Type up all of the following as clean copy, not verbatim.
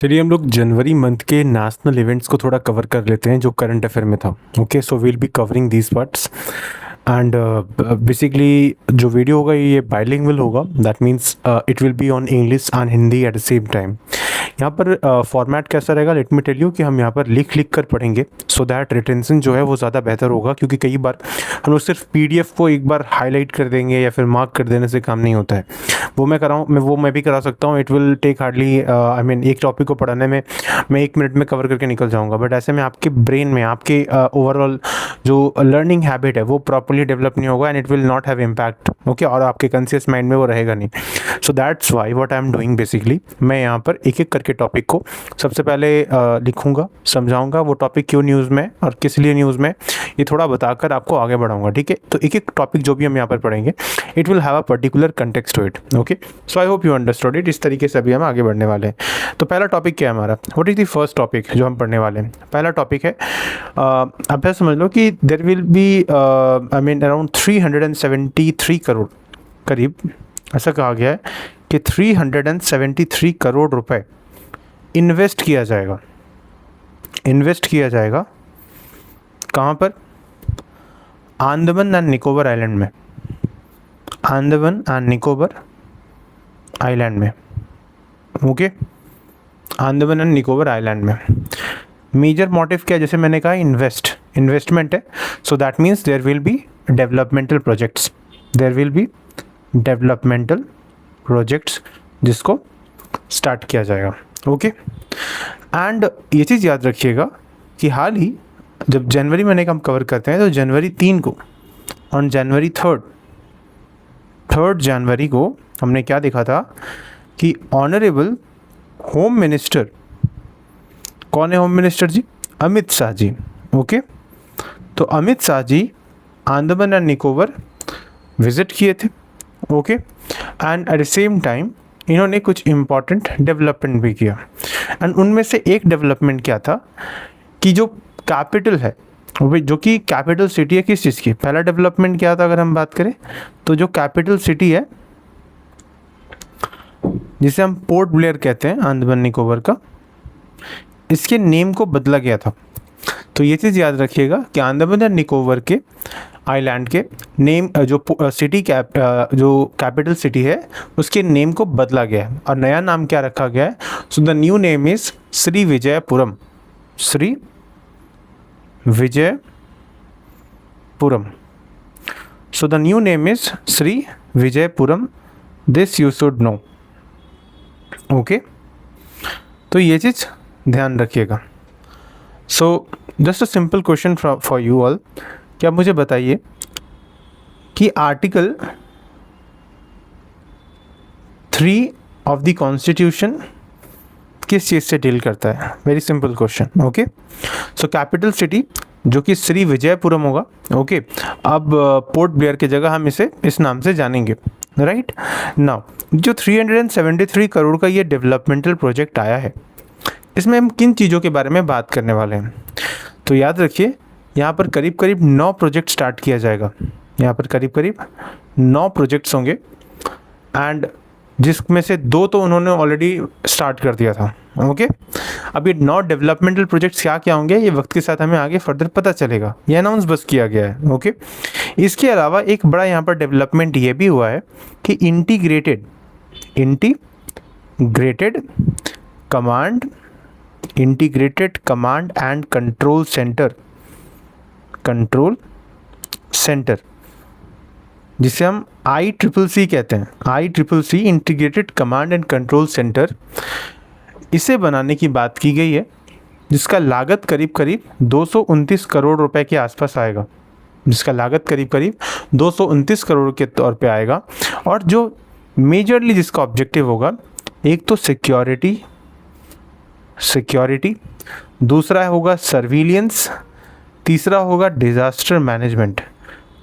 चलिए हम लोग जनवरी मंथ के नेशनल इवेंट्स को थोड़ा कवर कर लेते हैं जो करंट अफेयर में था। Okay, so we'll be covering these parts and basically जो वीडियो होगा ये बाइलिंगुअल होगा। That means it will be on English and Hindi at the same time. यहाँ पर फॉर्मेट कैसा रहेगा, लेट मी टेल यू कि हम यहाँ पर लिख लिख कर पढ़ेंगे सो दैट रिटेंशन जो है वो ज़्यादा बेहतर होगा, क्योंकि कई बार हम लोग सिर्फ पीडीएफ को एक बार हाईलाइट कर देंगे या फिर मार्क कर देने से काम नहीं होता है। वो मैं कराऊँ, मैं भी करा सकता हूँ। It will take hardly I mean एक टॉपिक को पढ़ाने में मैं 1 मिनट में कवर करके निकल जाऊँगा, बट ऐसे में आपके ब्रेन में आपके ओवरऑल जो लर्निंग हैबिट है वो प्रॉपरली डेवलप नहीं होगा and it will not have impact. Okay, और आपके कॉन्शियस माइंड में वो रहेगा नहीं। सो that's why what I am doing basically, मैं यहाँ पर एक एक करके टॉपिक को सबसे पहले लिखूंगा, समझाऊंगा वो टॉपिक क्यों न्यूज़ में और किस लिए न्यूज़ में, ये थोड़ा बताकर आपको आगे बढ़ाऊंगा। ठीक है, तो एक एक टॉपिक जो भी हम यहाँ पर पढ़ेंगे it will have a particular context to it. Okay, so I hope you understood it. इस तरीके से अभी हम आगे बढ़ने वाले हैं। तो पहला टॉपिक क्या है हमारा, what is the first topic जो हम पढ़ने वाले हैं। पहला टॉपिक है अब ऐसा समझ लो कि there will be I mean around 373 crore करीब, ऐसा कहा गया है कि 373 करोड़ रुपए इन्वेस्ट किया जाएगा। इन्वेस्ट किया जाएगा कहाँ पर? अंडमान एंड निकोबार आइलैंड में। अंडमान एंड निकोबार आइलैंड में। Okay, Andaman and Nicobar island में। मेजर मोटिव क्या है? जैसे मैंने कहा इन्वेस्टमेंट है, so that means there will be developmental projects. There will be developmental projects जिसको स्टार्ट किया जाएगा। ओके, एंड ये चीज़ याद रखिएगा कि हाल ही जब जनवरी महीने का हम कवर करते हैं तो जनवरी 3 को ऑन जनवरी 3 जनवरी को हमने क्या देखा था कि ऑनरेबल होम मिनिस्टर, कौन है होम मिनिस्टर जी? अमित शाह जी। ओके, तो अमित शाह जी अंडमान एंड निकोबार विजिट किए थे। Okay, and at the same time इन्होंने कुछ इम्पॉर्टेंट डेवलपमेंट भी किया एंड उनमें से एक डेवलपमेंट क्या था कि जो कैपिटल है, जो कि कैपिटल सिटी है किस चीज़ की, पहला डेवलपमेंट क्या था अगर हम बात करें तो जो कैपिटल सिटी है जिसे हम पोर्ट ब्लेयर कहते हैं अंडमान निकोबार का, इसके नेम को बदला गया था। तो ये चीज़ याद रखिएगा कि अंडमान एंड निकोबार के आइलैंड के नेम जो सिटी जो कैपिटल सिटी है उसके नेम को बदला गया है और नया नाम क्या रखा गया है? So the new name is Shri Vijayapuram. Shri Vijayapuram. So the new name is Shri Vijayapuram. This you should know. Okay, तो ये चीज़ ध्यान रखिएगा। So just a simple question for you all, क्या मुझे बताइए कि आर्टिकल 3 ऑफ द कॉन्स्टिट्यूशन किस चीज़ से डील करता है? Very simple question. Okay, so capital city जो कि श्री विजयपुरम होगा। ओके, अब पोर्ट ब्लेयर की जगह हम इसे इस नाम से जानेंगे। राइट नाउ जो 373 करोड़ का ये डेवलपमेंटल प्रोजेक्ट आया है, इसमें हम किन चीज़ों के बारे में बात करने वाले हैं? तो याद रखिए यहाँ पर करीब करीब 9 प्रोजेक्ट स्टार्ट किया जाएगा। यहाँ पर करीब करीब 9 प्रोजेक्ट्स होंगे एंड जिसमें से 2 तो उन्होंने ऑलरेडी स्टार्ट कर दिया था। ओके, अब ये 9 डेवलपमेंटल प्रोजेक्ट्स क्या क्या होंगे ये वक्त के साथ हमें आगे फर्दर पता चलेगा, ये अनाउंस बस किया गया है। ओके, इसके अलावा एक बड़ा यहाँ पर डेवलपमेंट ये भी हुआ है कि integrated command and control centre जिसे हम ICCC कहते हैं, ICCC integrated command and control centre, इसे बनाने की बात की गई है जिसका लागत करीब करीब 229 करोड़ रुपए के आसपास आएगा। जिसका लागत करीब करीब 229 करोड़ के तौर पे आएगा और जो मेजरली जिसका ऑब्जेक्टिव होगा, एक तो सिक्योरिटी, दूसरा होगा सर्विलियंस, तीसरा होगा डिज़ास्टर मैनेजमेंट।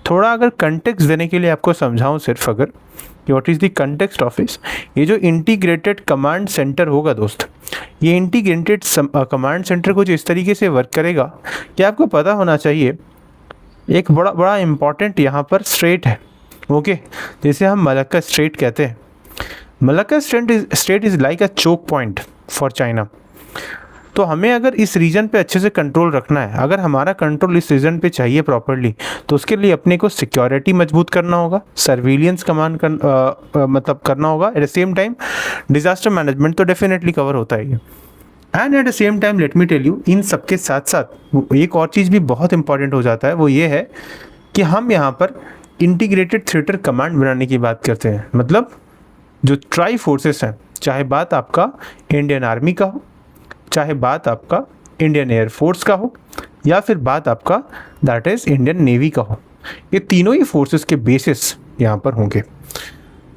थोड़ा अगर कंटेक्स्ट देने के लिए आपको समझाऊं सिर्फ अगर कि what is the context of इस, ये जो इंटीग्रेटेड कमांड सेंटर होगा दोस्त, ये इंटीग्रेटेड कमांड सेंटर कुछ इस तरीके से वर्क करेगा कि आपको पता होना चाहिए एक बड़ा इम्पॉर्टेंट यहाँ पर स्ट्रेट है। ओके, जिसे हम मलक्का स्ट्रेट कहते हैं। Malacca strait is like a choke point for China. तो हमें अगर इस रीजन पे अच्छे से कंट्रोल रखना है, अगर हमारा कंट्रोल इस रीजन पे चाहिए प्रॉपरली, तो उसके लिए अपने को सिक्योरिटी मजबूत करना होगा, सर्विलियंस कमांड मतलब करना होगा। At the same time disaster management तो डेफिनेटली कवर होता है ये। And at the same time let me tell you, इन सबके साथ साथ एक और चीज़ भी बहुत इंपॉर्टेंट हो जाता है, वो ये है कि हम यहाँ पर इंटीग्रेटेड थिएटर कमांड बनाने की बात करते हैं। मतलब जो ट्राई फोर्सेस हैं, चाहे बात आपका इंडियन आर्मी का हो, चाहे बात आपका इंडियन एयरफोर्स का हो, या फिर बात आपका दैट इज़ इंडियन नेवी का हो, ये तीनों ही फोर्सेस के बेसिस यहाँ पर होंगे।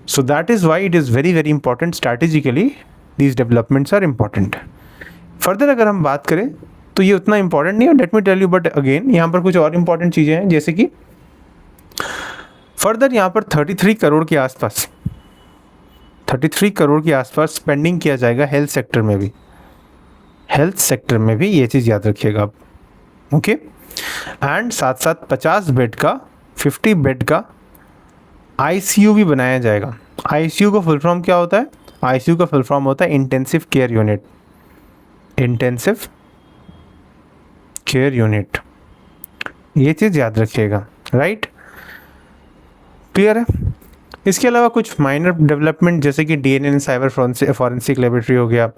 So that is why it is very very important, strategically these developments are important. Further अगर हम बात करें तो ये उतना इंपॉर्टेंट नहीं है, let me tell you, but again यहाँ पर कुछ और इंपॉर्टेंट चीज़ें हैं, जैसे कि फर्दर यहाँ पर 33 करोड़ के आसपास 33 करोड़ के आसपास स्पेंडिंग किया जाएगा हेल्थ सेक्टर में भी। हेल्थ सेक्टर में भी ये चीज़ याद रखिएगा आप, ओके। एंड साथ साथ 50 बेड का 50 बेड का आईसीयू भी बनाया जाएगा। आईसीयू का फुल फॉर्म क्या होता है? आईसीयू का फुल फॉर्म होता है intensive care unit. Intensive care unit, ये चीज़ याद रखिएगा, राइट? क्लियर है? इसके अलावा कुछ माइनर डेवलपमेंट जैसे कि डीएनए साइबर फॉरेंसिक लेबोरेटरी हो गया,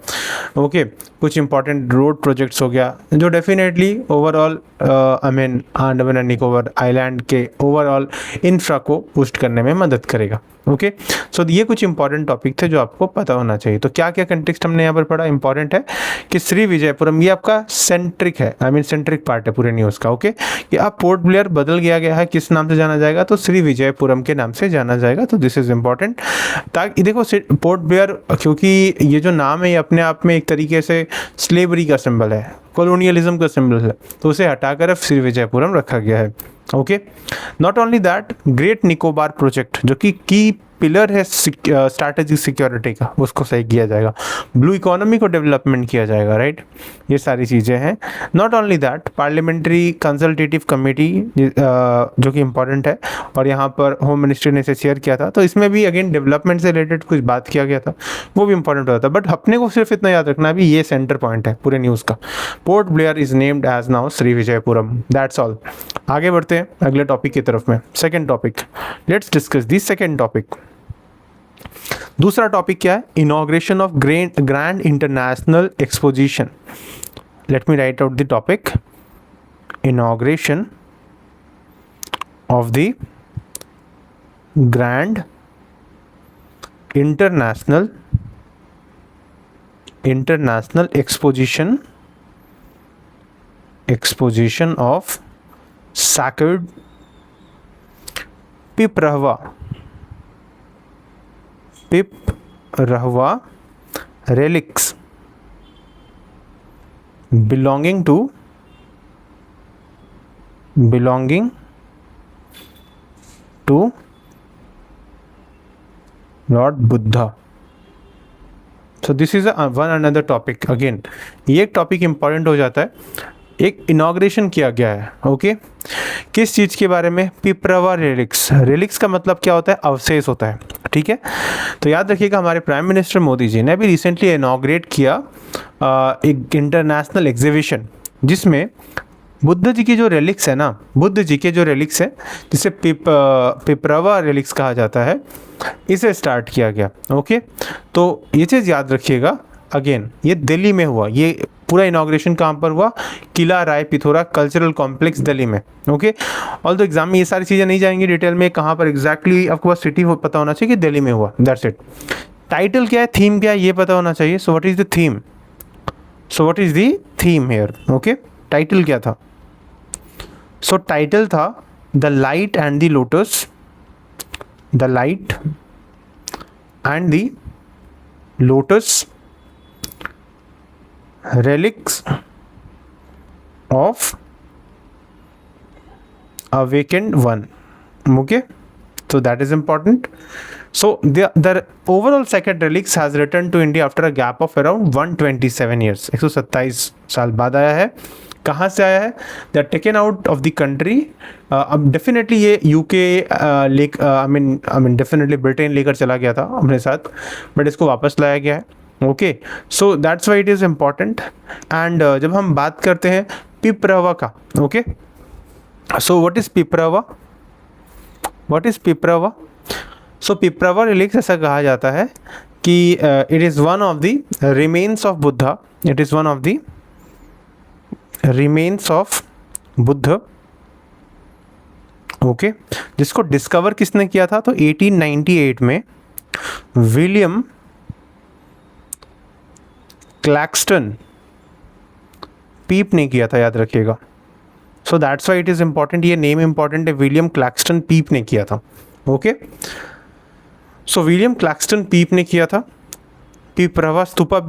ओके, कुछ इंपॉर्टेंट रोड प्रोजेक्ट्स हो गया, जो definitely overall I mean Andaman and Nicobar island के ओवरऑल इंफ्रा को बूस्ट करने में मदद करेगा, ओके। सो ये कुछ इंपॉर्टेंट टॉपिक थे जो आपको पता होना चाहिए। तो क्या क्या कंटेक्स्ट हमने यहाँ पर पढ़ा? इंपॉर्टेंट है कि श्री विजयपुरम ये आपका सेंट्रिक है, आई मीन सेंट्रिक पार्ट है पूरे न्यूज़ का, ओके। कि अब पोर्ट ब्लेयर बदल गया है, किस नाम से जाना जाएगा? तो श्री विजयपुरम के नाम से जाना जाएगा। तो दिस इज़ इम्पॉर्टेंट, ताकि देखो पोर्ट ब्लेयर, क्योंकि ये जो नाम है ये अपने आप में एक तरीके से स्लेवरी का सिंबल है, कॉलोनियलिज्म का सिंबल है, तो उसे हटाकर अब श्री विजयपुरम रखा गया है, okay. Not only that, great Nicobar project जो कि की पिलर है स्ट्रैटेजिक सिक्योरिटी का, उसको सही किया जाएगा। ब्लू इकोनॉमी को डेवलपमेंट किया जाएगा, राइट? ये सारी चीज़ें हैं। Not only that, parliamentary consultative committee जो कि इम्पॉर्टेंट है, और यहाँ पर होम मिनिस्ट्री ने इसे शेयर किया था, तो इसमें भी अगेन डेवलपमेंट से रिलेटेड कुछ बात किया गया था, वो भी इंपॉर्टेंट होता था। बट अपने को सिर्फ इतना याद रखना है, अभी ये सेंटर पॉइंट है पूरे न्यूज़ का। Port Blair is named as now Shri Vijayapuram, that's all. आगे बढ़ते हैं अगले टॉपिक की तरफ में। Second topic, let's discuss this second topic. दूसरा टॉपिक क्या है? Inauguration of grand international exposition. Let me write out the topic. Inauguration of the grand international exposition of sacred Piprahwa relics belonging to Lord Buddha. So this is one another topic again. ये एक topic important हो जाता है। एक inauguration किया गया है, okay. किस चीज़ के बारे में? पिपरवा रेलिक्स। रेलिक्स का मतलब क्या होता है? अवशेष होता है, ठीक है। तो याद रखिएगा, हमारे प्राइम मिनिस्टर मोदी जी ने अभी रिसेंटली इनॉग्रेट किया एक इंटरनेशनल एग्जीबिशन, जिसमें बुद्ध जी की जो रेलिक्स है ना, बुद्ध जी के जो रेलिक्स है, जिसे पिपरवा रेलिक्स कहा जाता है, इसे स्टार्ट किया गया, ओके। तो ये चीज़ याद रखिएगा। अगेन ये दिल्ली में हुआ, ये पूरा इनॉग्रेशन कहाँ पर हुआ? किला राय पिथौरा कल्चरल कॉम्प्लेक्स दिल्ली में, ओके। ऑल द एग्जाम में ये सारी चीज़ें नहीं जाएंगी डिटेल में, कहाँ पर एग्जैक्टली आपको बस सिटी पता होना चाहिए कि दिल्ली में हुआ, दैट्स इट। टाइटल क्या है, थीम क्या है, ये पता होना चाहिए। सो what is the theme? So what is the theme here, okay. Title क्या था? सो टाइटल था the light and the lotus, the light and the lotus relics of awakened one, okay. So that is important. So the overall sacred relics has returned to India after a gap of around 127 years. 127 साल बाद आया है। कहाँ से आया है? They are taken out of the country. अब definitely ये UK I mean definitely Britain लेकर चला गया था अपने साथ, बट इसको वापस लाया गया है, okay, so that's why it is important. And जब हम बात करते हैं पिपरवा का, okay, so what is Piprahwa, what is Piprahwa? So Piprahwa relics ऐसा कहा जाता है कि it is one of the remains of Buddha, it is one of the remains of Buddha, okay, जिसको डिस्कवर किसने किया था? तो 1898 में विलियम क्लैक्सटन पीप ने किया था, याद रखिएगा। सो that's why it is important, ये नेम इम्पॉर्टेंट है, विलियम क्लैक्सटन पीप ने किया था, ओके। सो विलियम क्लैक्सटन पीप ने किया था। पिपरवा स्तूपा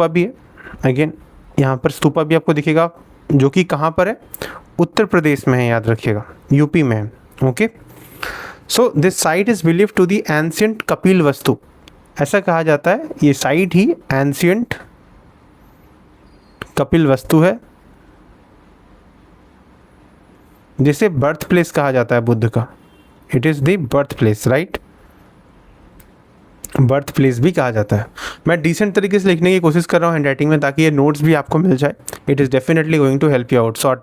भी है, अगेन यहाँ पर स्तूपा भी आपको दिखेगा, जो कि कहाँ पर है? उत्तर प्रदेश में है, याद रखिएगा, यूपी में है, okay. So this site is believe to the ancient Kapilavastu, ऐसा कहा जाता है ये साइट ही एंशियंट कपिल वस्तु है, जिसे बर्थ प्लेस कहा जाता है बुद्ध का। It is the birth place, right, birth place भी कहा जाता है। मैं डिसेंट तरीके से लिखने की कोशिश कर रहा हूँ हैंड राइटिंग में, ताकि ये नोट्स भी आपको मिल जाए। It is definitely going to help you out short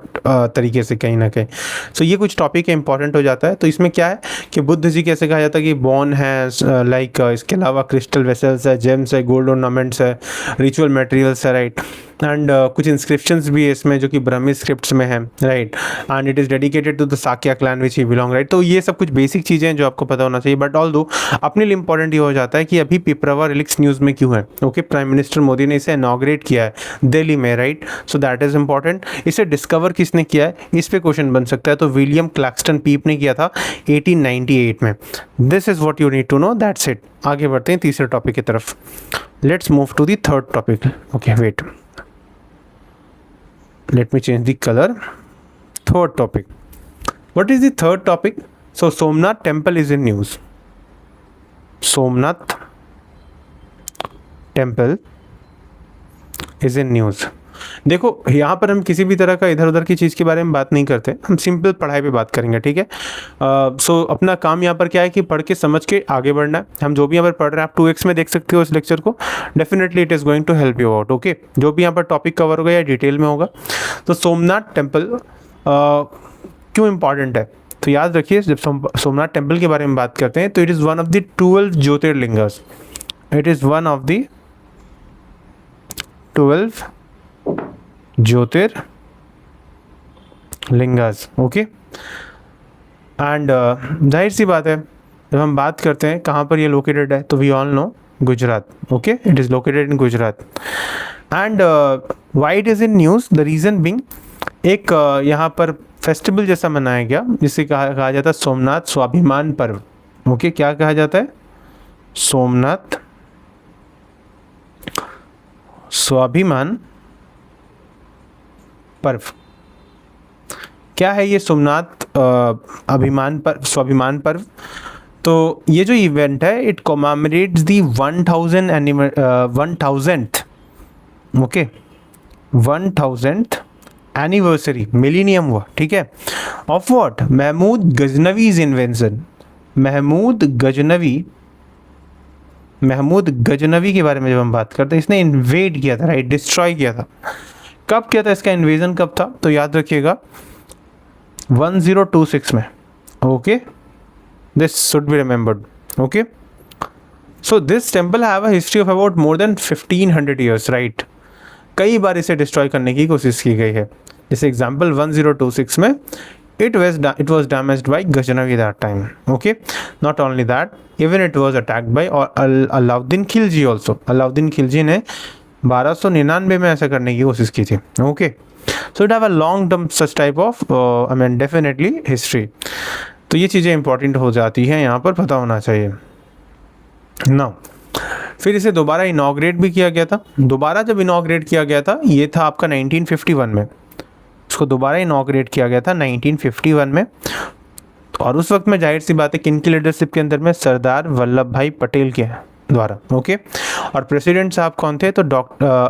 तरीके से कहीं ना कहीं। सो ये कुछ टॉपिक इंपॉर्टेंट हो जाता है। तो इसमें क्या है कि बुद्ध जी कैसे कहा जाता है कि बॉर्न है, लाइक इसके अलावा क्रिस्टल वेसल्स है, जेम्स है, गोल्ड ऑर्नामेंट्स है, रिचुअल मटेरियल्स है, राइट, एंड कुछ इंस्क्रिप्शंस भी है इसमें जो कि ब्राह्मी स्क्रिप्ट्स में है, right, and it is dedicated to the Sakya clan which he belong, right. तो ये सब कुछ बेसिक चीज़ें हैं जो आपको पता होना चाहिए। बट ऑल दो अपने लिए इंपॉर्टेंट ये हो जाता है कि अभी पिपरवा रिलिक्स न्यूज़ में क्यों है, ओके। प्राइम मिनिस्टर मोदी ने इसे इनॉग्रेट किया है दिल्ली में, right, so that is important. इसे डिस्कवर किसने किया है, इस पे क्वेश्चन बन सकता है। तो विलियम क्लैक्सटन पीप ने किया था 1898 में। This is what you need to know, that's it. आगे बढ़ते हैं तीसरे टॉपिक की तरफ। Let's move to the third topic. Okay, wait, let me change the color. Third topic, what is the third topic? So Somnath temple is in news. Somnath temple is in news. देखो यहाँ पर हम किसी भी तरह का इधर उधर की चीज़ के बारे में बात नहीं करते, हम सिंपल पढ़ाई पे बात करेंगे, ठीक है। सो अपना काम यहाँ पर क्या है कि पढ़ के समझ के आगे बढ़ना है। हम जो भी यहाँ पर पढ़ रहे हैं, आप 2x में देख सकते हो इस लेक्चर को। Definitely it is going to help you out, okay. जो भी यहाँ पर टॉपिक कवर होगा या डिटेल में होगा। तो सोमनाथ टेम्पल क्यों इम्पॉर्टेंट है, तो याद रखिए, जब सोमनाथ टेम्पल के बारे में बात करते हैं तो it is one of the 12 jyotirlingas. It is one of the 12 jyotirlingas, okay. And जाहिर सी बात है, जब हम बात करते हैं कहाँ पर ये लोकेटेड है, तो we all know Gujarat, okay. It is located in Gujarat. And why it is in news, the reason being, एक यहाँ पर फेस्टिवल जैसा मनाया गया जिसे कहा जाता है सोमनाथ स्वाभिमान पर्व, ओके। क्या कहा जाता है? सोमनाथ स्वाभिमान पर्व। क्या है ये सोमनाथ स्वाभिमान पर्व? तो ये जो इवेंट है, it commemorates the 1000th, okay, 1000th anniversary, millennium हुआ, ठीक है, of what? Mahmud Ghaznavi's invention. Mahmud Ghaznavi के बारे में जब हम बात करते हैं, इसने इन्वेड किया था, राइट, डिस्ट्रॉय किया था। कब किया था इसका इन्वेजन, कब था? तो याद रखिएगा 1026 में, okay. This should be remembered, okay. So this temple have a history of about more than 1500 years, right. कई बार इसे डिस्ट्रॉय करने की कोशिश की गई है। जैसे एग्जाम्पल 1026 में it was damaged by Ghaznavi that time, okay. Not only that, even it was attacked by Alauddin Khilji also. Alauddin Khilji ने 1299 में ऐसा करने की कोशिश की थी, okay. So it have a long term such type of definitely history. तो ये चीज़ें इंपॉर्टेंट हो जाती हैं, यहाँ पर पता होना चाहिए ना। फिर इसे दोबारा इनॉग्रेट भी किया गया था। दोबारा जब इनॉग्रेट किया गया था, ये था आपका 1951 में। इसको दोबारा इनॉग्रेट किया गया था 1951 में। और उस वक्त में जाहिर सी बात है किन की लीडरशिप के अंदर में? सरदार वल्लभ भाई पटेल के द्वारा, ओके। और प्रेसिडेंट साहब कौन थे? तो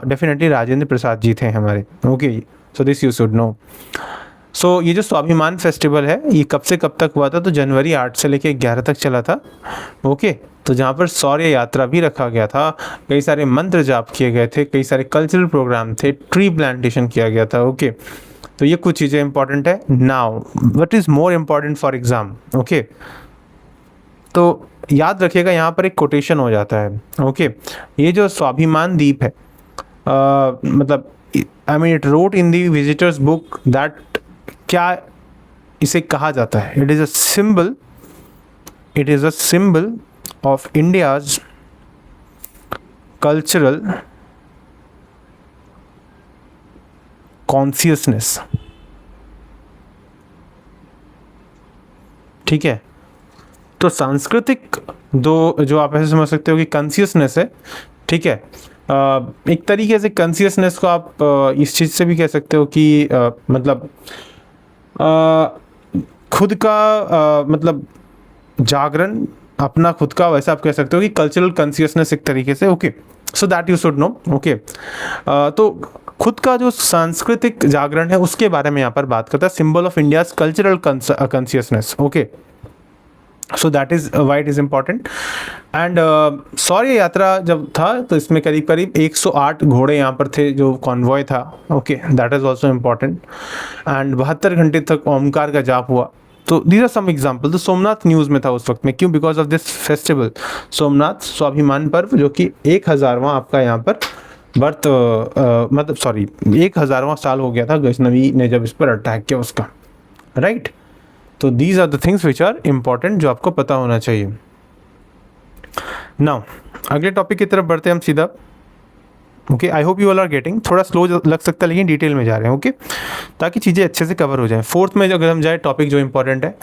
डेफिनेटली राजेंद्र प्रसाद जी थे हमारे, okay. So this you should know. So ये जो स्वाभिमान फेस्टिवल है, ये कब से कब तक हुआ था? तो जनवरी 8 से लेकर 11 तक चला था, ओके। तो जहाँ पर शौर्य यात्रा भी रखा गया था, कई सारे मंत्र जाप किए गए थे, कई सारे कल्चरल प्रोग्राम थे, ट्री प्लांटेशन किया गया था। ओके, तो ये कुछ चीज़ें इंपॉर्टेंट है। Now what is more important for exam? Okay, तो याद रखिएगा यहाँ पर एक कोटेशन हो जाता है। ओके, ये जो स्वाभिमान द्वीप है, मतलब I mean it wrote in the visitors book that, क्या इसे कहा जाता है? It is a symbol of India's cultural consciousness। ठीक है, तो सांस्कृतिक जो आप ऐसे समझ सकते हो कि कॉन्शियसनेस है। ठीक है, एक तरीके से कॉन्शियसनेस को आप इस चीज़ से भी कह सकते हो कि मतलब खुद का मतलब जागरण अपना खुद का, वैसा आप कह सकते हो कि कल्चरल कॉन्शियसनेस एक तरीके से। Okay, so that you should know. Okay, तो खुद का जो सांस्कृतिक जागरण है उसके बारे में यहाँ पर बात करता है, symbol of India's cultural consciousness. Okay, so that is why it is important. And Shaurya Yatra जब था तो इसमें करीब करीब 108 घोड़े यहाँ पर थे, जो कॉन्वॉय था। Okay, that is also important. And 72 घंटे तक ओमकार का जाप हुआ। तो दीज आर सम एग्जाम्पल। तो सोमनाथ न्यूज़ में था उस वक्त में, क्यों? Because of this festival, Somnath स्वाभिमान पर्व, जो कि 1000वां आपका यहाँ पर बर्थ मतलब सॉरी 1000वां साल हो गया था गजनवी ने जब इस पर अटैक किया उसका, राइट। तो these are the things which are important, जो आपको पता होना चाहिए। नाउ अगले टॉपिक की तरफ बढ़ते हैं हम सीधा। Okay, I hope you all are getting. थोड़ा स्लो लग सकता है लेकिन डिटेल में जा रहे हैं। ओके, ताकि चीज़ें अच्छे से कवर हो जाएं। फोर्थ में अगर हम जाए टॉपिक जो इंपॉर्टेंट है,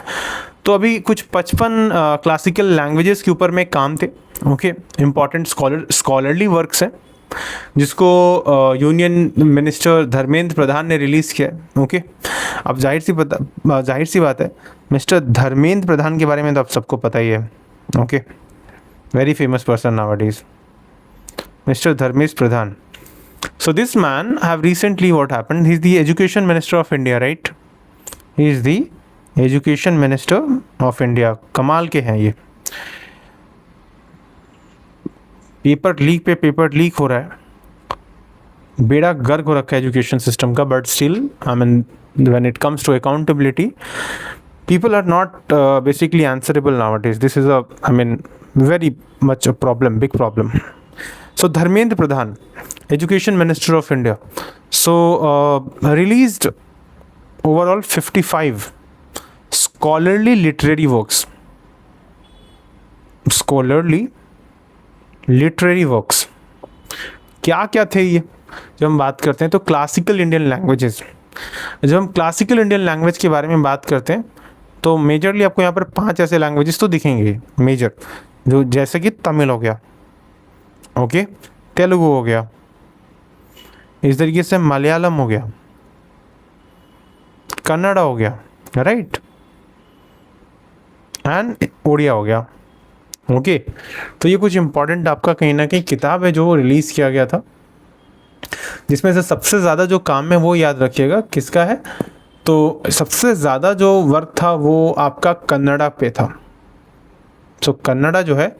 तो अभी कुछ 55 क्लासिकल लैंग्वेजेस के ऊपर में काम थे। ओके, इंपॉर्टेंट स्कॉलरली वर्क्स हैं, जिसको यूनियन मिनिस्टर धर्मेंद्र प्रधान ने रिलीज़ किया है। ओके, अब जाहिर सी बात है, मिस्टर धर्मेंद्र प्रधान के बारे में तो आप सबको पता ही है। Okay, very famous person nowadays, Mr. Dharmesh Pradhan. So this man have recently what happened? He's the Education Minister of India, right? He is the Education Minister of India. कमाल के हैं ये। पेपर लीक पे paper leak हो रहा है, बेड़ा गर्क हो रखा है एजुकेशन सिस्टम का, but still I mean when it comes to accountability, people are not basically answerable nowadays. This is a, I mean, very much a problem, big problem. So Dharmendra Pradhan, Education Minister of India, so released overall 55 scholarly literary works. Scholarly literary works क्या क्या थे ये? जब हम बात करते हैं तो क्लासिकल इंडियन लैंग्वेजेस, जब हम क्लासिकल इंडियन लैंग्वेज के बारे में बात करते हैं तो मेजरली आपको यहाँ पर 5 ऐसे लैंग्वेजेस तो दिखेंगे मेजर, जो जैसे कि तमिल हो गया, ओके, तेलुगु हो गया, इस तरीके से मलयालम हो गया, कन्नड़ हो गया, राइट, एंड उड़िया हो गया। ओके, तो ये कुछ इंपॉर्टेंट आपका कहीं ना कहीं किताब है जो रिलीज़ किया गया था, जिसमें से सबसे ज़्यादा जो काम है वो याद रखिएगा किसका है, तो सबसे ज़्यादा जो वर्क था वो आपका कन्नड़ा पे था। सो कन्नड़ा जो है,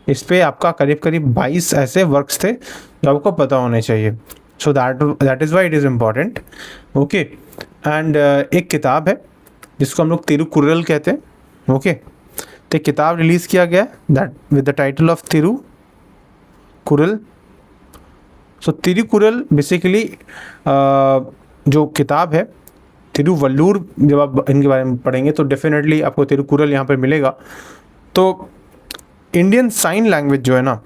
इस पे आपका करीब करीब 22 ऐसे वर्क्स थे जो आपको पता होने चाहिए। सो that is why it is important. Okay, and एक किताब है जिसको हम लोग तिरुकुरल कहते हैं। ओके, तो एक किताब रिलीज़ किया गया that with the title of Thirukkural. So Thirukkural basically जो किताब है, तिरुवल्लुर, जब आप इनके बारे में पढ़ेंगे तो डेफिनेटली आपको तिरुकुरल यहाँ पर मिलेगा। तो इंडियन साइन लैंग्वेज जो है ना,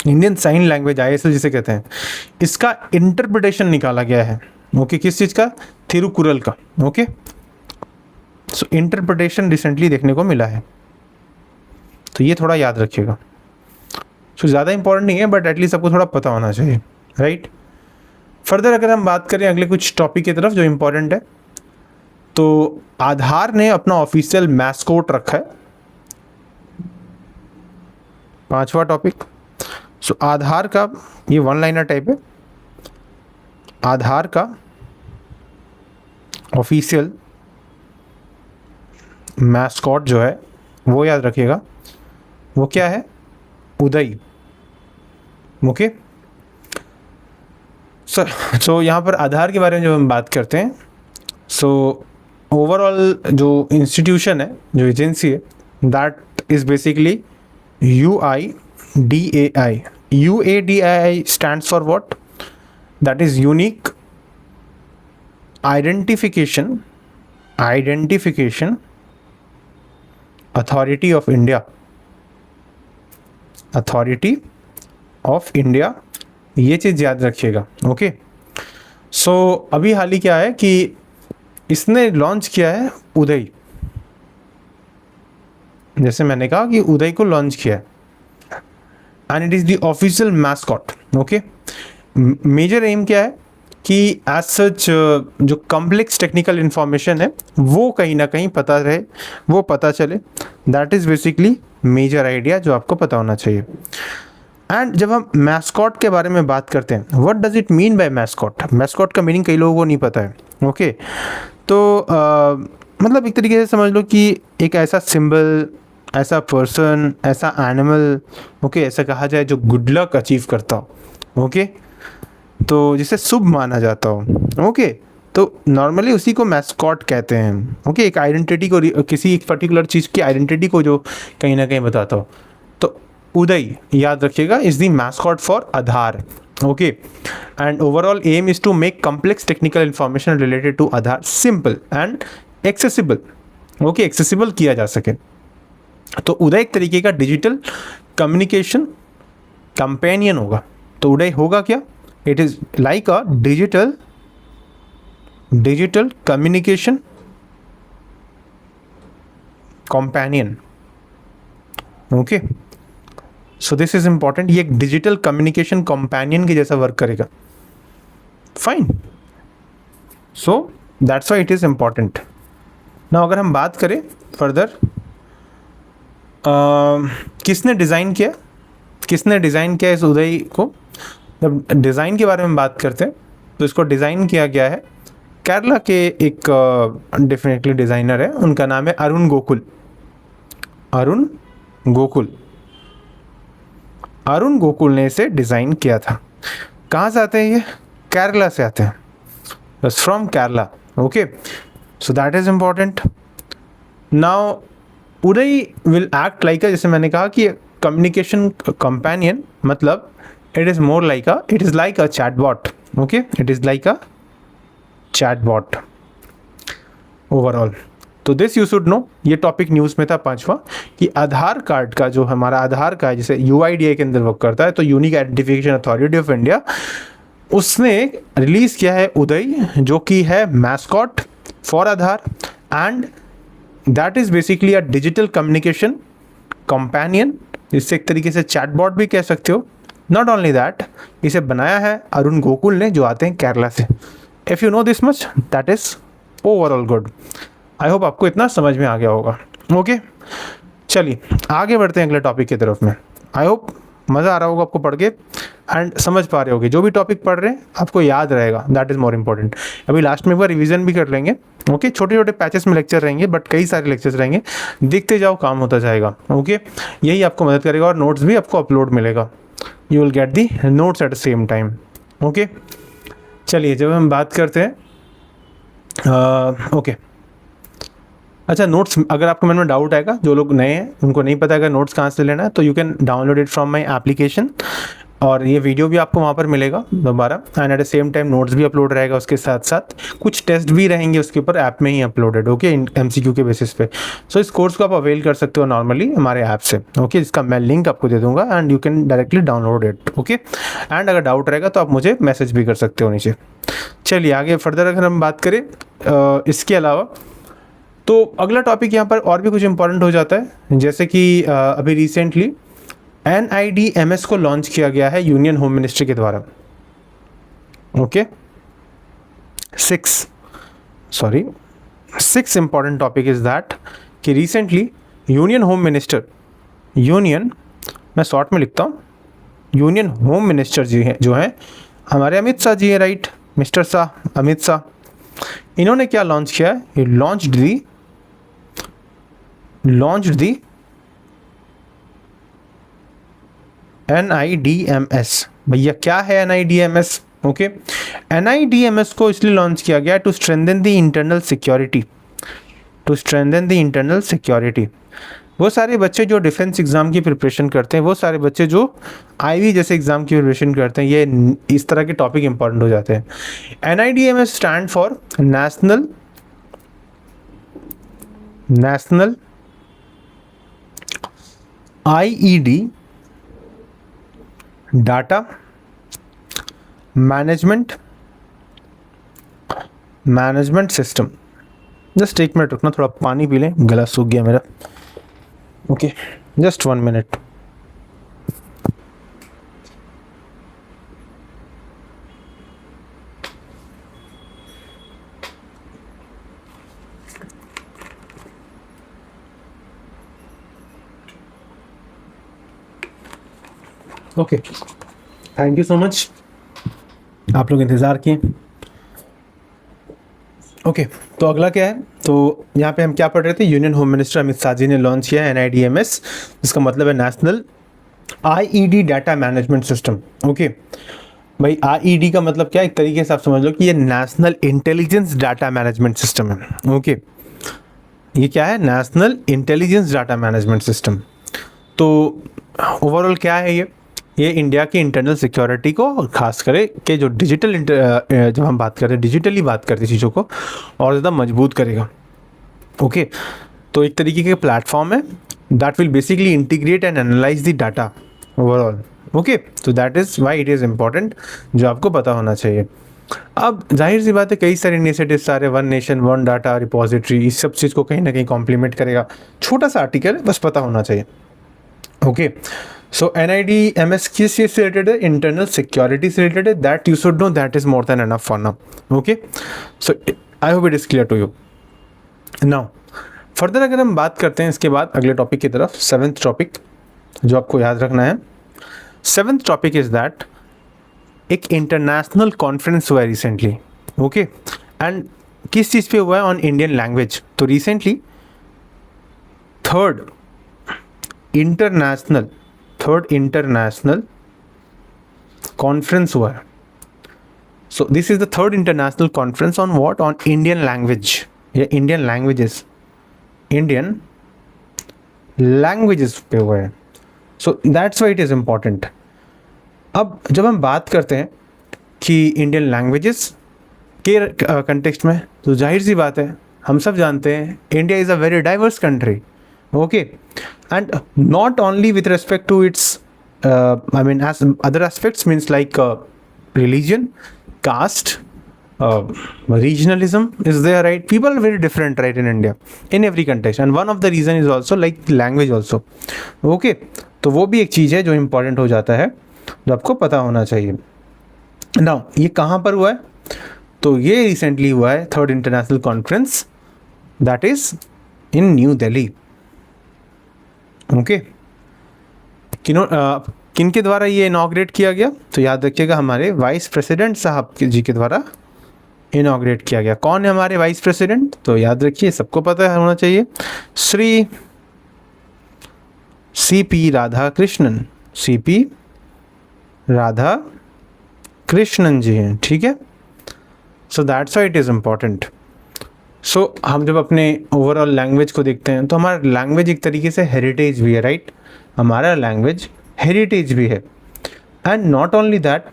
इंडियन साइन लैंग्वेज ISL जिसे कहते हैं, इसका इंटरप्रिटेशन निकाला गया है। ओके, किस चीज़ का? तिरुकुरल का। ओके, सो इंटरप्रिटेशन रिसेंटली देखने को मिला है, तो ये थोड़ा याद रखिएगा। सो ज़्यादा इंपॉर्टेंट नहीं है, बट एटलीस्ट आपको थोड़ा पता होना चाहिए, राइट। फर्दर अगर हम बात करें अगले कुछ टॉपिक की तरफ जो इम्पोर्टेंट है, तो आधार ने अपना ऑफिशियल मैस्कोट रखा है, 5वां टॉपिक। सो आधार का ये 1 लाइनर टाइप है। आधार का ऑफिशियल मैस्कॉट जो है वो याद रखिएगा, वो क्या है? उदय। ओके, सो यहाँ पर आधार के बारे में जब हम बात करते हैं, सो ओवरऑल जो इंस्टीट्यूशन है, जो एजेंसी है, that is basically UIDAI. UADAI stands for what? That is Unique Identification Authority of India. Authority of India, ये चीज़ याद रखिएगा। ओके, सो अभी हाल ही क्या है कि इसने लॉन्च किया है उदय। जैसे मैंने कहा कि उदय को लॉन्च किया है, and it is the official mascot. Okay, major aim क्या है कि एज सच जो कॉम्प्लेक्स टेक्निकल इंफॉर्मेशन है वो कहीं ना कहीं पता रहे, वो पता चले। That is basically major idea जो आपको पता होना चाहिए। एंड जब हम मैस्कॉट के बारे में बात करते हैं, what does it mean by mascot? Mascot का मीनिंग कई लोगों को नहीं पता है। ओके, तो मतलब एक तरीके से समझ लो कि एक ऐसा सिंबल, ऐसा पर्सन, ऐसा एनिमल, ओके, ऐसा कहा जाए जो गुड लक अचीव करता हो। ओके, तो जिसे शुभ माना जाता हो। ओके, तो नॉर्मली उसी को मैस्कॉट कहते हैं। ओके, एक आइडेंटिटी को, किसी एक पर्टिकुलर चीज़ की आइडेंटिटी को जो कहीं ना कहीं बताता हो। तो उदय, याद रखिएगा, is the mascot for Aadhaar. Okay, and overall aim is to make complex technical information related to Aadhaar simple and accessible. Okay, accessible किया जा सके। तो उदय एक तरीके का डिजिटल कम्युनिकेशन कंपेनियन होगा। तो उदय होगा क्या? It is like a digital communication companion. Okay, so this is important. ये एक डिजिटल कम्युनिकेशन कंपेनियन के जैसा वर्क करेगा। Fine, so that's why it is important. ना अगर हम बात करें फर्दर, किसने डिज़ाइन किया इस उदय को? जब डिज़ाइन के बारे में बात करते हैं तो इसको डिज़ाइन किया गया है केरला के एक डेफिनेटली डिज़ाइनर है, उनका नाम है अरुण गोकुल ने इसे डिज़ाइन किया था। कहाँ से आते हैं ये? केरला से आते हैं, बस from Kerala. Okay, so that is important. Now Uday will act like अ, जैसे मैंने कहा कि कम्युनिकेशन कंपेनियन, मतलब it is like a chatbot. Okay, it is like a chatbot overall. तो दिस यू शुड नो। ये टॉपिक न्यूज़ में था 5वां, कि आधार कार्ड का, जो हमारा आधार का है, जैसे UIDAI के अंदर वर्क करता है, तो unique identification authority of India, उसने रिलीज़ किया है उदय, जो कि है mascot for Aadhaar, and that is basically a digital communication companion, जिससे एक तरीके से चैटबॉट भी कह सकते हो। नॉट ओनली दैट, इसे बनाया है अरुण गोकुल ने, जो आते हैं केरला से। If you know this much, that is overall good. I hope आपको इतना समझ में आ गया होगा। ओके, चलिए आगे बढ़ते हैं अगले टॉपिक की तरफ में। आई होप मज़ा आ रहा होगा आपको पढ़ के, एंड समझ पा रहे होगे। जो भी टॉपिक पढ़ रहे हैं आपको याद रहेगा, दैट इज़ मोर इंपॉर्टेंट। अभी लास्ट में एक बार रिवीजन भी कर लेंगे। ओके, छोटे छोटे पैचेस में लेक्चर रहेंगे, बट कई सारे लेक्चर्स रहेंगे, देखते जाओ, काम होता जाएगा। ओके, यही आपको मदद करेगा, और नोट्स भी आपको अपलोड मिलेगा। You will get the notes at the same time. Okay, चलिए जब हम बात करते हैं, ओके, अच्छा, नोट्स, अगर आपके मन में डाउट आएगा, जो लोग नए हैं उनको नहीं पता अगर नोट्स कहाँ से लेना है, तो you can download it from my application, और ये वीडियो भी आपको वहाँ पर मिलेगा दोबारा, and at the same time notes भी अपलोड रहेगा। उसके साथ साथ कुछ टेस्ट भी रहेंगे उसके ऊपर, ऐप में ही अपलोडेड। ओके, MCQ के बेसिस पे। सो इस कोर्स को आप अवेल कर सकते हो नॉर्मली हमारे ऐप से। ओके, इसका मैं लिंक आपको दे दूंगा, and you can directly download it. Okay, and अगर डाउट रहेगा तो आप मुझे मैसेज भी कर सकते हो नीचे। चलिए आगे फर्दर अगर हम बात करें इसके अलावा, तो अगला टॉपिक यहाँ पर और भी कुछ इंपॉर्टेंट हो जाता है, जैसे कि अभी रिसेंटली NIDMS को लॉन्च किया गया है यूनियन होम मिनिस्ट्री के द्वारा। Okay, 6 important topic is that, कि रिसेंटली यूनियन होम मिनिस्टर, मैं शॉर्ट में लिखता हूँ, यूनियन होम मिनिस्टर जी हैं, जो हैं हमारे अमित शाह जी हैं, राइट, मिस्टर शाह, अमित शाह, इन्होंने क्या लॉन्च किया है? ये लॉन्च्ड दी NIDMS, भैया क्या है NIDMS? ओके, NIDMS को इसलिए लॉन्च किया गया to strengthen the internal security, to strengthen the internal security. वो सारे बच्चे जो डिफेंस एग्ज़ाम की प्रिपरेशन करते हैं, वो सारे बच्चे जो आईवी जैसे एग्ज़ाम की प्रिपरेशन करते हैं, ये इस तरह के टॉपिक इंपॉर्टेंट हो जाते हैं। NIDMS stand for national IED data management system. Just एक मिनट रुकना, थोड़ा पानी पी लें, गला सूख गया मेरा। Okay, just 1 minute. Okay, thank you so much, आप लोग इंतज़ार किए। ओके, तो अगला क्या है? तो यहाँ पे हम क्या पढ़ रहे थे? Union home minister Amit Shah ji ने लॉन्च किया है NIDMS, जिसका मतलब है national IED data management system. Okay भाई, IED का मतलब क्या है? एक तरीके से आप समझ लो कि ये national intelligence data management system है। ओके, ये क्या है? National intelligence data management system. तो ओवरऑल क्या है ये इंडिया की इंटरनल सिक्योरिटी को खास करे कि जो डिजिटल जब हम बात करते हैं, डिजिटली बात करते हैं चीज़ों को और ज़्यादा मजबूत करेगा। ओके, तो एक तरीके का प्लेटफॉर्म है that will basically integrate and analyse the data overall. Okay, तो that is why it is important, जो आपको पता होना चाहिए। अब जाहिर सी बात है, कई सारे इनिशिएटिव सारे one nation one data repository, इस सब चीज़ को कहीं ना कहीं कॉम्प्लीमेंट करेगा। छोटा सा आर्टिकल बस पता होना चाहिए। ओके, सो NIDMS किस चीज़ से रिलेटेड है? इंटरनल सिक्योरिटी से रिलेटेड है। That you should know, that is more than enough for now. Okay, so I hope it is clear to you now. Further अगर हम बात करते हैं इसके बाद अगले टॉपिक की तरफ, 7th टॉपिक जो आपको याद रखना है। 7th टॉपिक इज दैट एक इंटरनेशनल कॉन्फ्रेंस हुआ है रिसेंटली। ओके, एंड किस चीज़ पे हुआ है? On Indian language. तो रिसेंटली थर्ड इंटरनेशनल कॉन्फ्रेंस हुआ है। So this is the third international conference on what? On Indian language या इंडियन लैंग्वेजेस पे हुआ है। So that's why it is important. अब जब हम बात करते हैं कि इंडियन लैंग्वेजेस के कंटेक्स्ट में, तो जाहिर सी बात है, हम सब जानते हैं India is a very diverse country. Okay, and not only with respect to its I mean as other aspects, means like religion, caste, regionalism is there, right? People are very different, right, in India, in every context, and one of the reason is also like language also. Okay, तो वो भी एक चीज़ है जो important हो जाता है, जो आपको पता होना चाहिए। Now ये कहाँ पर हुआ है? तो ये recently हुआ है third international conference, that is in New Delhi। Okay, किन के द्वारा ये इनॉग्रेट किया गया? तो याद रखिएगा, हमारे वाइस प्रेसिडेंट साहब जी के द्वारा इनॉग्रेट किया गया। कौन है हमारे वाइस प्रेसिडेंट? तो याद रखिए, सबको पता होना चाहिए, श्री CP राधाकृष्णन, CP राधाकृष्णन जी हैं। ठीक है, so that's why it is important. So हम जब अपने ओवरऑल लैंग्वेज को देखते हैं, तो हमारा लैंग्वेज एक तरीके से हेरिटेज भी है, राइट? हमारा लैंग्वेज हेरिटेज भी है। एंड नॉट ओनली दैट,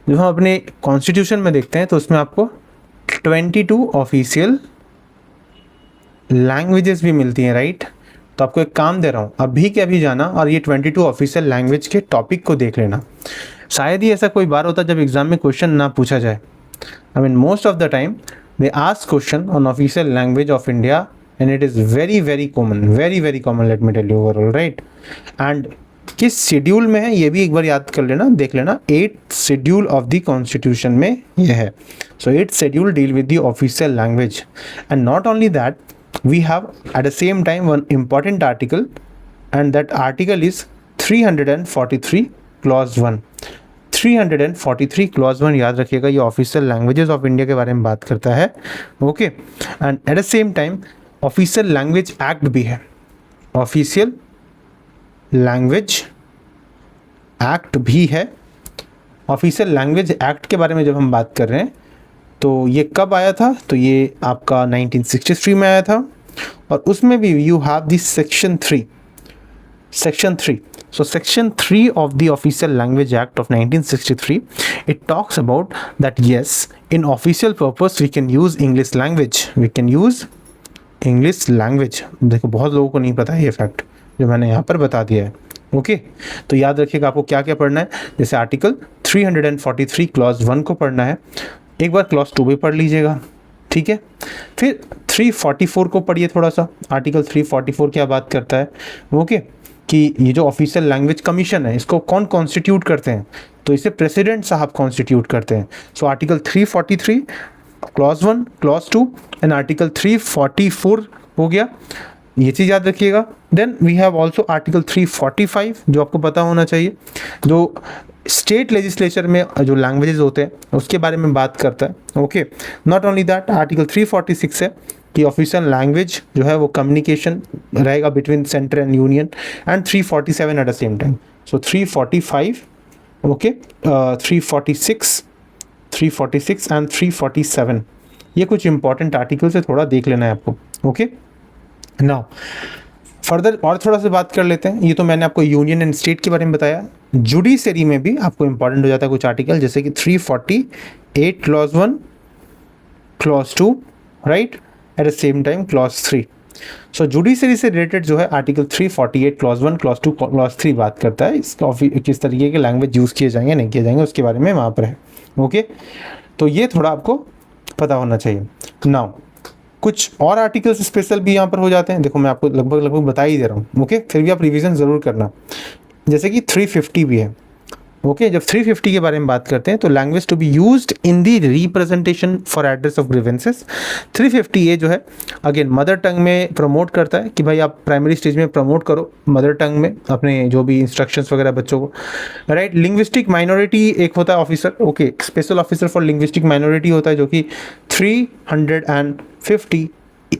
जब हम अपने कॉन्स्टिट्यूशन में देखते हैं तो उसमें आपको 22 ऑफिशियल लैंग्वेजेस भी मिलती हैं, राइट? तो आपको एक काम दे रहा हूँ, अभी के अभी जाना और ये 22 ऑफिशियल लैंग्वेज के टॉपिक को देख लेना। शायद ही ऐसा कोई बार होता जब एग्जाम में क्वेश्चन ना पूछा जाए। I mean most of the time they ask question on official language of India, and it is very common, very common, let me tell you overall, right? And किस शेड्यूल में है ये भी एक बार याद कर लेना, देख लेना। 8th schedule of the constitution में ये है। So 8th schedule deal with the official language, and not only that, we have at the same time one important article, and that article is 343 clause 1। 343 clause 1 याद रखिएगा, ये official languages of India के बारे में बात करता है। Okay, and at the same time official language act भी है। ऑफिशियल लैंग्वेज एक्ट भी है। ऑफिशियल लैंग्वेज एक्ट के बारे में जब हम बात कर रहे हैं तो ये कब आया था, तो ये आपका 1963 में आया था, और उसमें भी you have this section 3। So section 3 of the Official Language Act of 1963, it talks about that yes, in official purpose we can use English language, देखो बहुत लोगों को नहीं पता है ये फैक्ट जो मैंने यहाँ पर बता दिया है। ओके तो याद रखिएगा आपको क्या क्या पढ़ना है। जैसे आर्टिकल 343 क्लॉज 1 को पढ़ना है, एक बार क्लॉज 2 भी पढ़ लीजिएगा, ठीक है। फिर 344 को पढ़िए थोड़ा सा। आर्टिकल 344 क्या बात करता है, ओके कि ये जो ऑफिशियल लैंग्वेज कमीशन है इसको कौन कॉन्स्टिट्यूट करते हैं, तो इसे प्रेसिडेंट साहब कॉन्स्टिट्यूट करते हैं। So article 343 clause 1 clause 2 and article 344 हो गया, ये चीज़ याद रखिएगा। Then we have also article 345 जो आपको पता होना चाहिए, जो स्टेट लेजिस्लेचर में जो लैंग्वेजेस होते हैं उसके बारे में बात करता है। Okay not only that, article 346 है कि ऑफिशियल लैंग्वेज जो है वो कम्युनिकेशन रहेगा between centre and union, and 347 eight the same time. So 345 okay 346 and 347 ये कुछ इंपॉर्टेंट आर्टिकल से थोड़ा देख लेना है आपको। ओके नाउ फर्दर और थोड़ा सा बात कर लेते हैं। ये तो मैंने आपको यूनियन एंड स्टेट के बारे में बताया। जुडिशरी में भी आपको इंपॉर्टेंट हो जाता है कुछ आर्टिकल, जैसे कि 348 clause 1 clause 2 right, eight the same time clause 3। So judiciary से रिलेटेड जो है आर्टिकल 348 क्लॉज 1 क्लॉज 2 क्लॉज 3 बात करता है इसका किस तरीके के लैंग्वेज यूज़ किए जाएंगे नहीं किए जाएंगे उसके बारे में वहाँ पर है। ओके तो ये थोड़ा आपको पता होना चाहिए। नाउ कुछ और आर्टिकल्स स्पेशल भी यहाँ पर हो जाते हैं, देखो मैं आपको लगभग बता ही दे रहा हूँ। ओके फिर भी आप रिवीजन ज़रूर करना। जैसे कि 350 भी है। ओके जब 350 के बारे में बात करते हैं तो language to be used in the representation for address of grievances. 350 ये जो है अगेन मदर टंग में प्रमोट करता है कि भाई आप प्राइमरी स्टेज में प्रमोट करो मदर टंग में अपने जो भी इंस्ट्रक्शंस वगैरह बच्चों को, राइट। लिंग्विस्टिक माइनॉरिटी एक होता है officer, okay special officer for linguistic minority होता है जो कि 350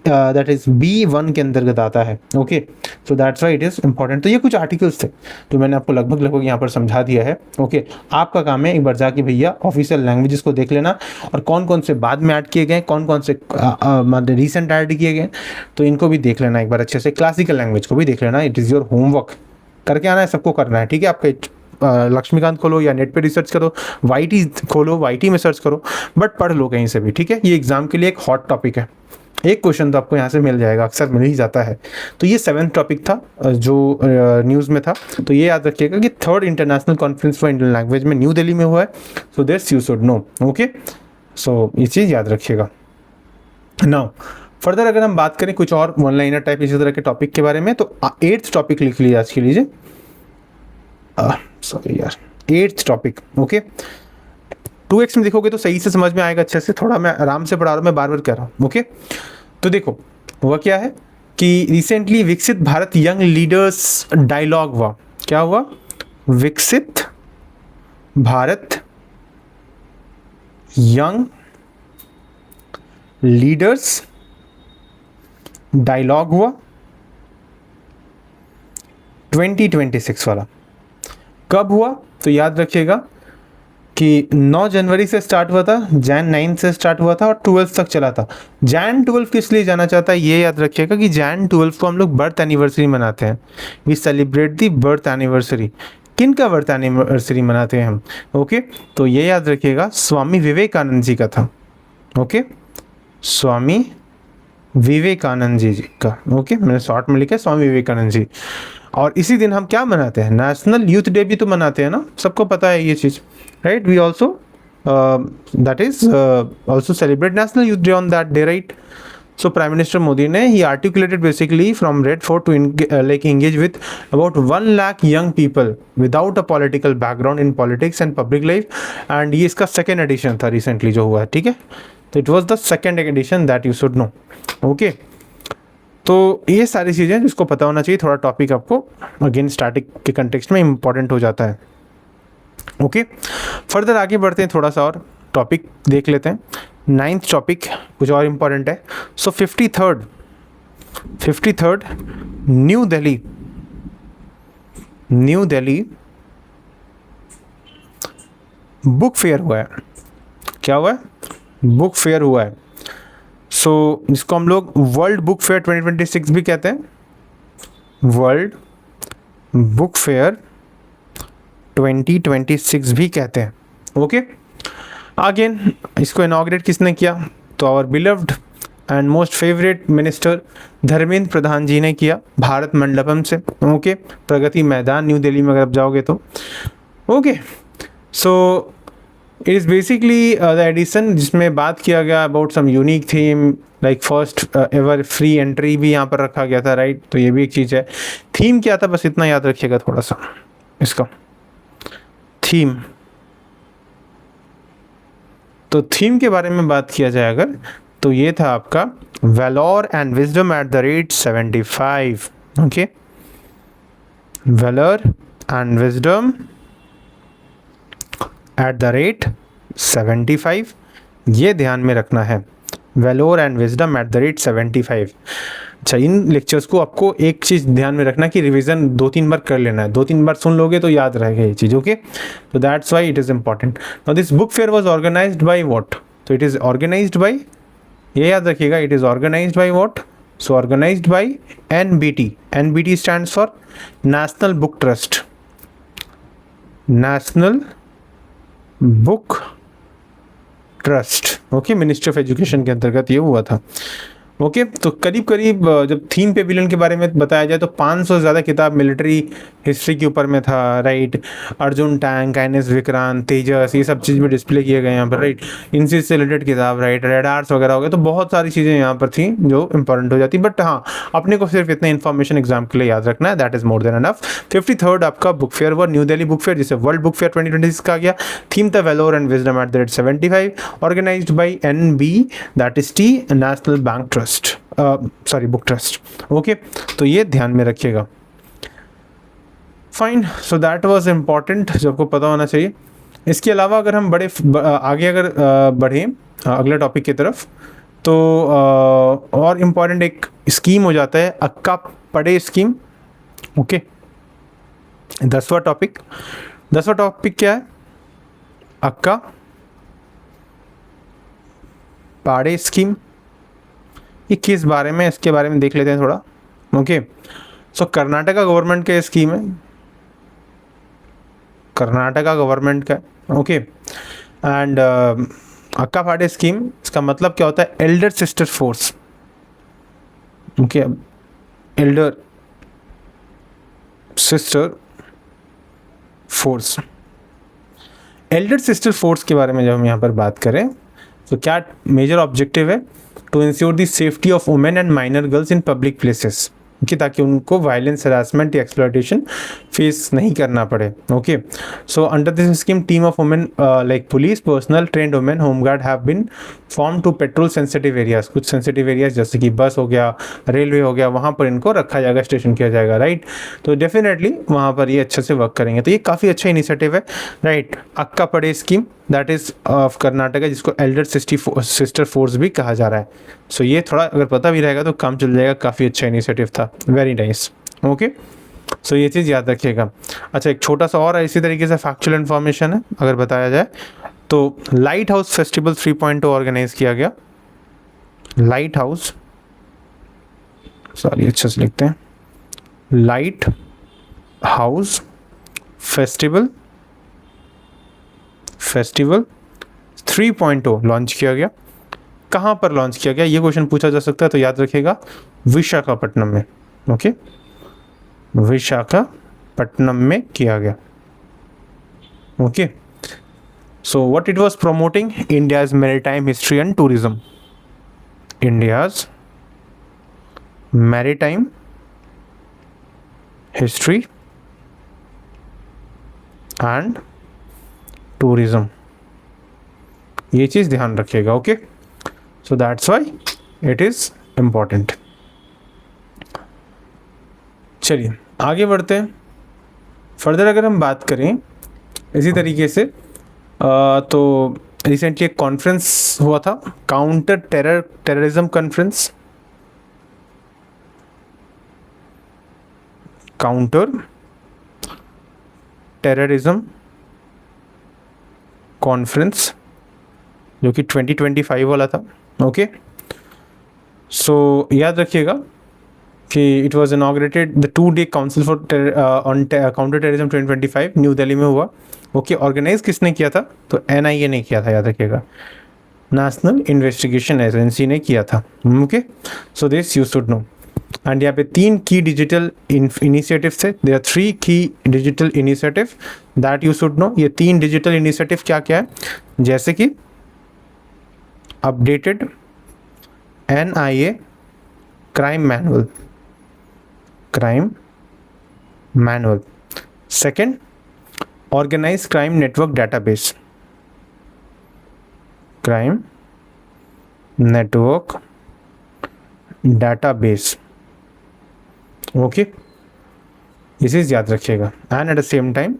दैट इज B1 के अंतर्गत आता है। Okay so that's why it is important. तो ये कुछ आर्टिकल्स थे जो मैंने आपको लगभग यहाँ पर समझा दिया है। ओके आपका काम है एक बार जाके भैया ऑफिशियल लैंग्वेजेस को देख लेना, और कौन कौन से बाद में ऐड किए गए, कौन कौन से रिसेंट ऐड किए गए, तो इनको भी देख लेना एक बार अच्छे से। क्लासिकल लैंग्वेज को भी देख लेना, इट इज़ योर होमवर्क, करके आना है, सबको करना है, ठीक है। आपका लक्ष्मीकांत खोलो या नेट पे रिसर्च करो, YT खोलो, YT में सर्च करो, बट पढ़ लो कहीं से भी, ठीक है। ये एग्जाम के लिए एक हॉट टॉपिक है, एक क्वेश्चन तो आपको यहाँ से मिल जाएगा, अक्सर मिल ही जाता है। तो ये 7th टॉपिक था जो न्यूज़ में था। तो ये याद रखिएगा कि 3rd international conference for Indian language में न्यू दिल्ली में हुआ है। सो this you should know. Okay so ये चीज़ याद रखिएगा। नाउ फर्दर अगर हम बात करें कुछ और वन लाइनर टाइप इसी तरह के टॉपिक के बारे में, तो 8th टॉपिक लिख लीजिए आज के लीजिए, सॉरी यार 8th टॉपिक। ओके 2x में देखोगे तो सही से समझ में आएगा अच्छे से, थोड़ा मैं आराम से पढ़ा रहा हूँ, मैं बार बार कह रहा हूँ। ओके तो देखो हुआ क्या है कि रिसेंटली विकसित भारत यंग लीडर्स डायलॉग हुआ। क्या हुआ? विकसित भारत यंग लीडर्स डायलॉग हुआ 2026 वाला। कब हुआ? तो याद रखिएगा कि 9 जनवरी से स्टार्ट हुआ था, Jan 9 से स्टार्ट हुआ था और 12 तक चला था। Jan 12 किस लिए जाना चाहता है ये याद रखिएगा कि Jan 12 को हम लोग बर्थ एनिवर्सरी मनाते हैं। We celebrate the birth anniversary. किन का बर्थ एनिवर्सरी मनाते हैं हम? ओके तो ये याद रखिएगा स्वामी विवेकानंद जी का था। ओके स्वामी विवेकानंद जी का। ओके मैंने शॉर्ट में लिखा है स्वामी विवेकानंद जी। और इसी दिन हम क्या मनाते हैं? नेशनल यूथ डे भी तो मनाते हैं ना, सबको पता है ये चीज़, right. We also that is also celebrate national youth day on that day, right. So prime minister Modi ने ही articulated basically from red fort to like engage with about 1 lakh young people without a political background in politics and public life. And ये इसका 2nd addition था recently जो हुआ है, ठीक है। तो it was the 2nd edition that you should know. Okay तो ये सारी चीज़ें जिसको पता होना चाहिए, थोड़ा टॉपिक आपको अगेन स्टैटिक के कंटेक्स्ट में इम्पॉर्टेंट हो जाता है। ओके फर्दर आगे बढ़ते हैं, थोड़ा सा और टॉपिक देख लेते हैं। 9th टॉपिक कुछ और इम्पॉर्टेंट है। सो 53rd new Delhi book fair हुआ है। क्या हुआ है? बुक फेयर हुआ है। सो जिसको हम लोग वर्ल्ड बुक फेयर 2026 भी कहते हैं, वर्ल्ड बुक फेयर 2026 भी कहते हैं। ओके, अगेन इसको इनॉग्रेट किसने किया? तो our beloved and most favourite minister Dharmendra Pradhan ji ने किया, भारत मंडपम से। ओके, प्रगति मैदान न्यू दिल्ली में अगर आप जाओगे तो। Okay, so it is basically the edition जिसमें बात किया गया about some unique theme, like first ever free entry भी यहाँ पर रखा गया था, राइट। तो ये भी एक चीज़ है। थीम क्या था, बस इतना याद रखिएगा थोड़ा सा इसका थीम। तो थीम के बारे में बात किया जाए अगर, तो ये था आपका valour and wisdom at the rate 75। Okay, valour and wisdom at the rate 75, ये ध्यान में रखना है, valour and wisdom at the rate 75। अच्छा, इन लेक्चर्स को आपको एक चीज़ ध्यान में रखना कि रिवीजन 2-3 बार कर लेना है, 2-3 बार सुन लोगे तो याद रहेगा ये चीज़। ओके, तो that's why it is important. Now this book fair was organised by what? तो इट इज़ ऑर्गेनाइज्ड बाई, ये याद रखिएगा, it is organised by what? So organised by NBT। NBT stands for national book trust, national book trust. Okay, ministry of education के अंतर्गत ये हुआ था। Okay, तो करीब करीब जब थीम पेविलियन के बारे में बताया जाए तो 500 से ज़्यादा किताब मिलिट्री हिस्ट्री के ऊपर में था, right. Arjun tank, INS Vikrant, Tejas, ये सब चीज़ भी डिस्प्ले किए गए यहाँ पर, राइट। इनसे से रिलेटेड किताब, राइट, रेडार्स वगैरह हो गए, तो बहुत सारी चीज़ें यहाँ पर थी जो इंपॉर्टेंट हो जाती। बट हाँ, अपने को सिर्फ इतना इन्फॉर्मेशन एग्जाम के लिए याद रखना है, that is more than enough. 53rd आपका बुक फेयर हुआ, न्यू दिल्ली बुक फेयर, जिसे वर्ल्ड बुक फेयर 2026 कहा गया। थीम था valour and wisdom at the rate 75, organised by NB, that is T, national bank trust, sorry book trust. Okay, तो ये ध्यान में रखिएगा। Fine, so that was important, जो आपको पता होना चाहिए। इसके अलावा अगर हम आगे अगर बढ़ें अगले टॉपिक की तरफ, तो और इम्पॉर्टेंट एक स्कीम हो जाता है अक्का पड़े स्कीम। ओके, 10वां टॉपिक क्या है? अक्का पाड़े स्कीम। ये किस बारे में, इसके बारे में देख लेते हैं थोड़ा। ओके, सो कर्नाटका गवर्नमेंट का स्कीम है, कर्नाटका गवर्नमेंट का। ओके, एंड अक्का पाड़े स्कीम, इसका मतलब क्या होता है? Elder sister force. Okay, Elder sister force, Elder sister force के बारे में जब हम यहाँ पर बात करें तो क्या मेजर ऑब्जेक्टिव है? To ensure the safety of women and minor girls in public places, कि ताकि उनको वायलेंस, हरासमेंट या एक्सप्लॉयटेशन फेस नहीं करना पड़े। Okay, so under this scheme team of women like police personnel trained women home guard have been form to patrol sensitive areas. कुछ sensitive areas जैसे कि बस हो गया, रेलवे हो गया, वहाँ पर इनको रखा जाएगा, स्टेशन किया जाएगा, राइट। तो डेफिनेटली वहाँ पर ये अच्छे से वर्क करेंगे। तो ये काफ़ी अच्छा इनिशिएटिव है, राइट। अक्का पड़े scheme, that is of Karnataka, जिसको एल्डर सिस्टर फोर्स भी कहा जा रहा है। सो ये थोड़ा अगर पता भी रहेगा तो काम चल जाएगा, काफ़ी अच्छा इनिशिएटिव था, वेरी नाइस। ओके, सो ये चीज़ याद रखिएगा। अच्छा, एक छोटा सा और इसी तरीके से फैक्चुअल इन्फॉर्मेशन है अगर बताया जाए तो, लाइट हाउस फेस्टिवल 3.0 ऑर्गेनाइज किया गया। लाइट हाउस, सॉरी अच्छे से लिखते हैं, लाइट हाउस फेस्टिवल 3.0 लॉन्च किया गया। कहाँ पर लॉन्च किया गया, ये क्वेश्चन पूछा जा सकता है, तो याद रखिएगा विशाखापट्टनम में। ओके, विशाखापट्टनम में किया गया। Okay, so what it was promoting? India's maritime history and tourism, India's maritime history and tourism, ये चीज़ ध्यान रखिएगा। Okay, so that's why it is important. चलिए आगे बढ़ते हैं। फर्दर अगर हम बात करें इसी तरीके से तो रिसेंटली एक कॉन्फ्रेंस हुआ था, counter terrorism conference, counter terrorism conference जो कि 2025 वाला था। ओके, सो याद रखिएगा कि it was inaugurated the 2-day council for on counter terrorism 2025 new Delhi में हुआ। ओके, ऑर्गेनाइज किसने किया था? तो NIA ने किया था, याद रखिएगा, नेशनल इन्वेस्टिगेशन एजेंसी ने किया था। Okay, so this you should know. And यहाँ पे 3 की डिजिटल इनिशिएटिव थे। देयर आर 3 की digital initiative that you should know. ये 3 डिजिटल इनिशिएटिव क्या क्या है? जैसे कि updated NIA crime manual. Second, organize crime network database. Okay, ये चीज़ याद रखिएगा। And at the same time,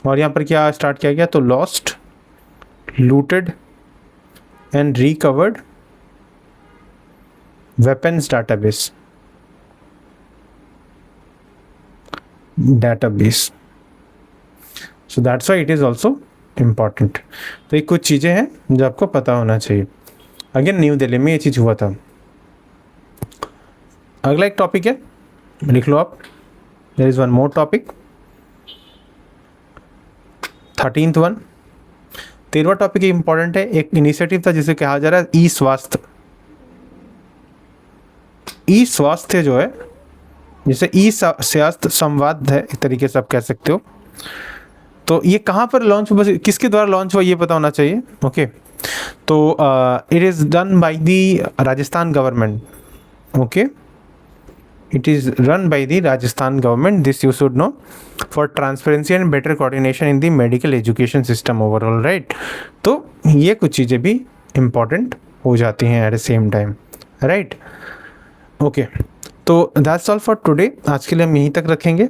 और यहाँ पर क्या स्टार्ट किया गया? तो lost, looted and recovered weapons database. So that's why it is also important. तो ये कुछ चीज़ें हैं जो आपको पता होना चाहिए। अगेन न्यू दिल्ली में ये चीज़ हुआ था। अगला एक टॉपिक है, लिख लो आप। There is one more topic, 13th one. 13वां टॉपिक इंपॉर्टेंट है। एक इनिशिएटिव था जिसे कहा जा रहा है ई स्वास्थ्य जो है, जिसे स्वास्थ्य संवाद है, एक तरीके से आप कह सकते हो। तो ये कहाँ पर लॉन्च हुआ, किसके द्वारा लॉन्च हुआ, ये पता होना चाहिए। ओके, तो it is done by the Rajasthan government. Okay, it is run by the Rajasthan government. This you should know, for transparency and better coordination in the medical education system overall, right? तो ये कुछ चीज़ें भी important हो जाती हैं at the same time, right? Okay, तो that's all for today. आज के लिए हम यहीं तक रखेंगे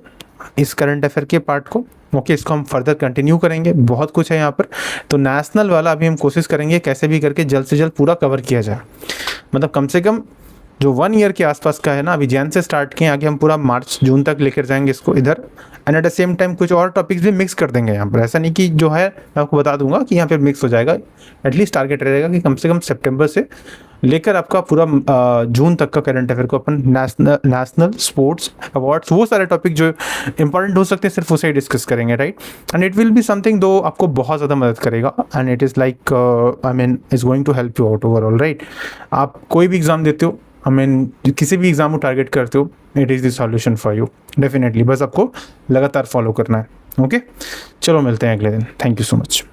इस करंट अफेयर के पार्ट को। ओके, इसको हम फर्दर कंटिन्यू करेंगे। बहुत कुछ है यहाँ पर। तो नेशनल वाला अभी हम कोशिश करेंगे कैसे भी करके जल्द से जल्द पूरा कवर किया जाए। मतलब कम से कम जो 1 ईयर के आसपास का है ना, अभी जैन से स्टार्ट किए, आगे हम पूरा मार्च जून तक लेकर जाएंगे इसको इधर। And at the same time कुछ और टॉपिक्स भी मिक्स कर देंगे यहाँ पर। ऐसा नहीं कि जो है मैं आपको बता दूंगा कि यहाँ पर मिक्स हो जाएगा। एटलीस्ट टारगेट रहेगा कि कम से कम सितंबर से लेकर आपका पूरा जून तक का करंट अफेयर को अपन नेशनल स्पोर्ट्स अवार्ड्स, वो सारे टॉपिक जो इंपॉर्टेंट हो सकते हैं सिर्फ उसे ही डिस्कस करेंगे, right? And it will be something दो आपको बहुत ज़्यादा मदद करेगा। And it is like I mean is going to help you out overall, right? आप कोई भी एग्ज़ाम देते हो, आई मीन किसी भी एग्ज़ाम को टारगेट करते हो, it is the solution for you definitely. बस आपको लगातार फॉलो करना है। ओके, चलो मिलते हैं अगले दिन। Thank you so much.